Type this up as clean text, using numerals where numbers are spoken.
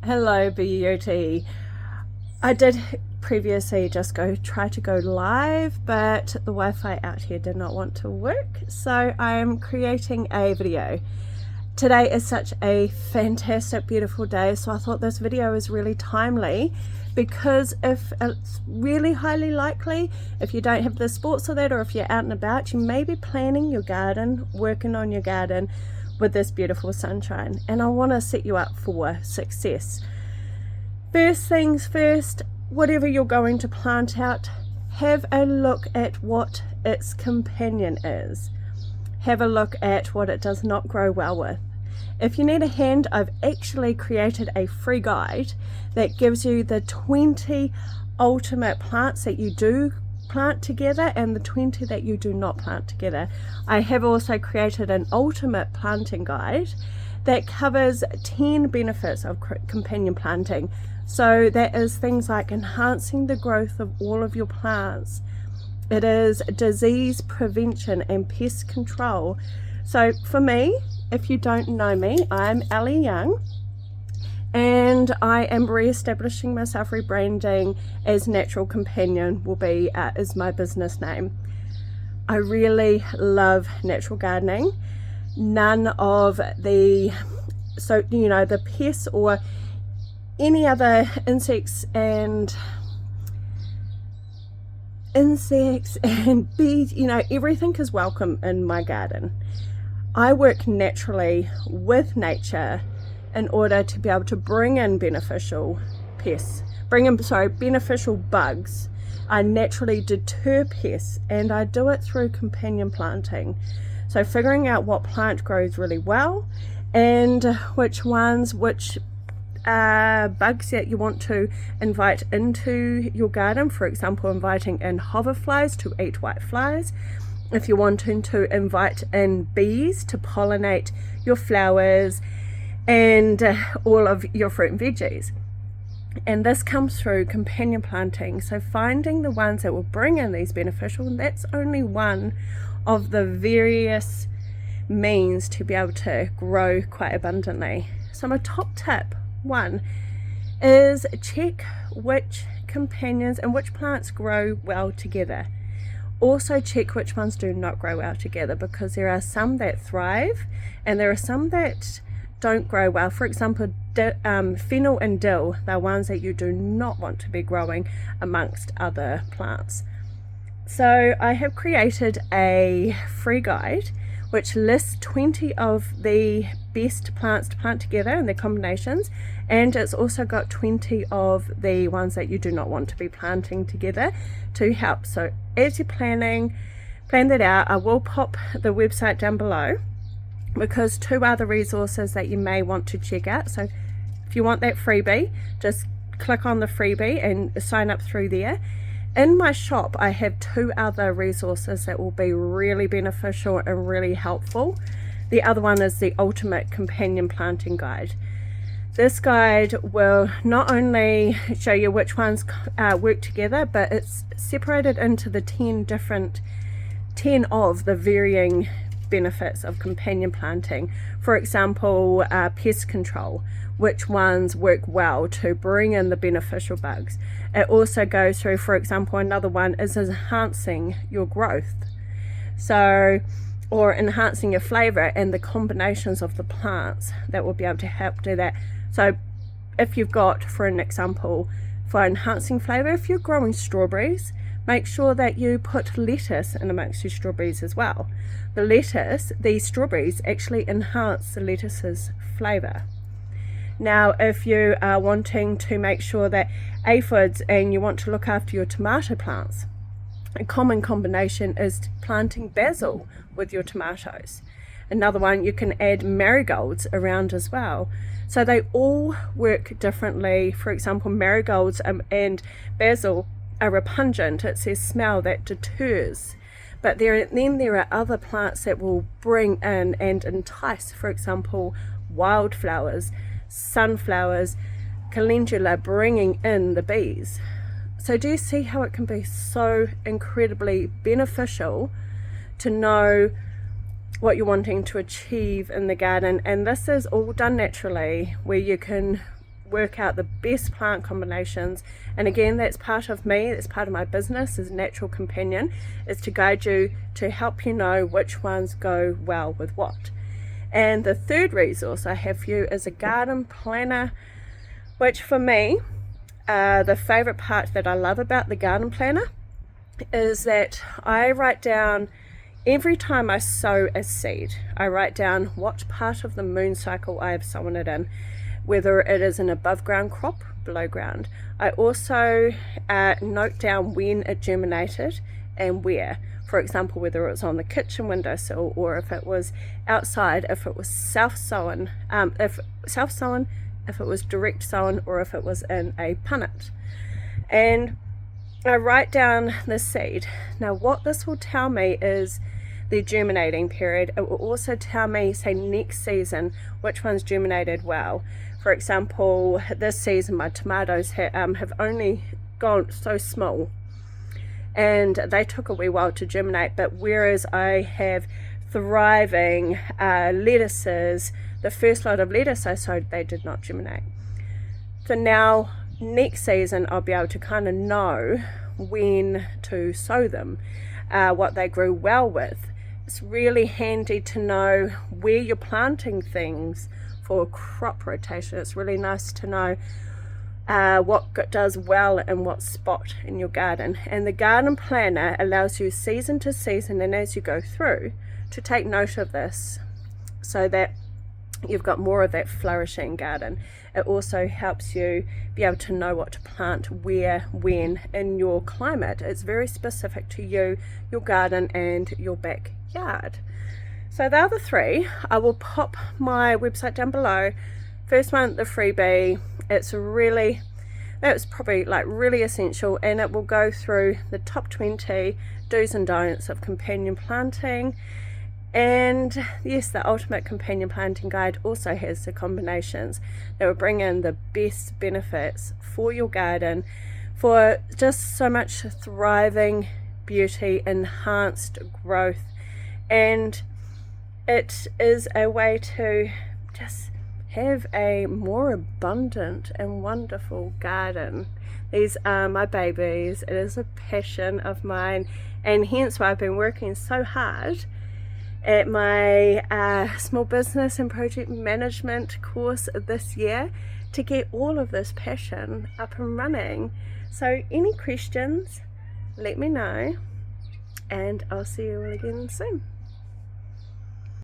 Hello, beauty. I did previously just try to go live, but the Wi-Fi out here did not want to work, so I am creating a video. Today is such a fantastic, beautiful day, so I thought this video is really timely because if it's really highly likely, if you don't have the sports or that, or if you're out and about, you may be planning your garden, working on your garden with this beautiful sunshine, and I want to set you up for success. First things first, whatever you're going to plant out, have a look at what its companion is. Have a look at what it does not grow well with. If you need a hand, I've actually created a free guide that gives you the 20 ultimate plants that you do plant together and the 20 that you do not plant together. I have also created an ultimate planting guide that covers 10 benefits of companion planting. So that is things like enhancing the growth of all of your plants. It is disease prevention and pest control. So for me, if you don't know me, I'm Ellie Young, and I am re-establishing myself, rebranding as Natural Companion is my business name. I really love natural gardening. None of the pests or any other insects and bees, everything is welcome in my garden. I work naturally with nature in order to be able to bring in beneficial bugs. I naturally deter pests, and I do it through companion planting. So figuring out what plant grows really well and which bugs that you want to invite into your garden. For example, inviting in hoverflies to eat white flies. If you're wanting to invite in bees to pollinate your flowers and all of your fruit and veggies. And this comes through companion planting. So finding the ones that will bring in these beneficial, and that's only one of the various means to be able to grow quite abundantly. So my top tip, one, is check which companions and which plants grow well together. Also check which ones do not grow well together, because there are some that thrive and there are some that don't grow well. For example, fennel and dill, they're ones that you do not want to be growing amongst other plants. So I have created a free guide which lists 20 of the best plants to plant together and their combinations, and it's also got 20 of the ones that you do not want to be planting together to help. So as you're plan that out, I will pop the website down below, because two other resources that you may want to check out. So if you want that freebie, just click on the freebie and sign up through there. In my shop, I have two other resources that will be really beneficial and really helpful. The other one is the Ultimate Companion Planting Guide. This guide will not only show you which ones work together, but it's separated into the 10 of the varying benefits of companion planting. For example, pest control, which ones work well to bring in the beneficial bugs. It also goes through, for example, another one is enhancing your growth, or enhancing your flavor, and the combinations of the plants that will be able to help do that. So if you've got, for an example, for enhancing flavor, if you're growing strawberries, make sure that you put lettuce in amongst your strawberries as well. The strawberries actually enhance the lettuce's flavor. Now, if you are wanting to make sure that aphids and you want to look after your tomato plants, a common combination is planting basil with your tomatoes. Another one, you can add marigolds around as well. So they all work differently. For example, marigolds and basil are pungent. It's their smell that deters. But then there are other plants that will bring in and entice. For example, wildflowers, sunflowers, calendula, bringing in the bees. So do you see how it can be so incredibly beneficial to know what you're wanting to achieve in the garden? And this is all done naturally, where you can work out the best plant combinations. And again, that's part of me, that's part of my business as Natural Companion, is to guide you, to help you know which ones go well with what. And the third resource I have for you is a garden planner, which for me, the favorite part that I love about the garden planner is that I write down, every time I sow a seed, I write down what part of the moon cycle I have sown it in, whether it is an above ground crop, below ground. I also note down when it germinated and where. For example, whether it was on the kitchen windowsill or if it was outside, if it was self-sown, if it was direct sown, or if it was in a punnet. And I write down the seed. Now what this will tell me is the germinating period. It will also tell me, say next season, which ones germinated well. For example, this season my tomatoes have only gone so small, and they took a wee while to germinate, but whereas I have thriving lettuces, the first lot of lettuce I sowed, they did not germinate. So now next season I'll be able to kind of know when to sow them, what they grew well with. It's really handy to know where you're planting things for crop rotation. It's really nice to know what does well in what spot in your garden. And the garden planner allows you season to season, and as you go through, to take note of this so that you've got more of that flourishing garden. It also helps you be able to know what to plant where, when in your climate. It's very specific to you, your garden and your backyard. So the other three, I will pop my website down below. First one, the freebie, it's probably like really essential, and it will go through the top 20 do's and don'ts of companion planting. And yes, the Ultimate Companion Planting Guide also has the combinations that will bring in the best benefits for your garden, for just so much thriving beauty, enhanced growth, and it is a way to just have a more abundant and wonderful garden. These are my babies. It is a passion of mine, and hence why I've been working so hard at my small business and project management course this year to get all of this passion up and running. So any questions, let me know, and I'll see you all again soon.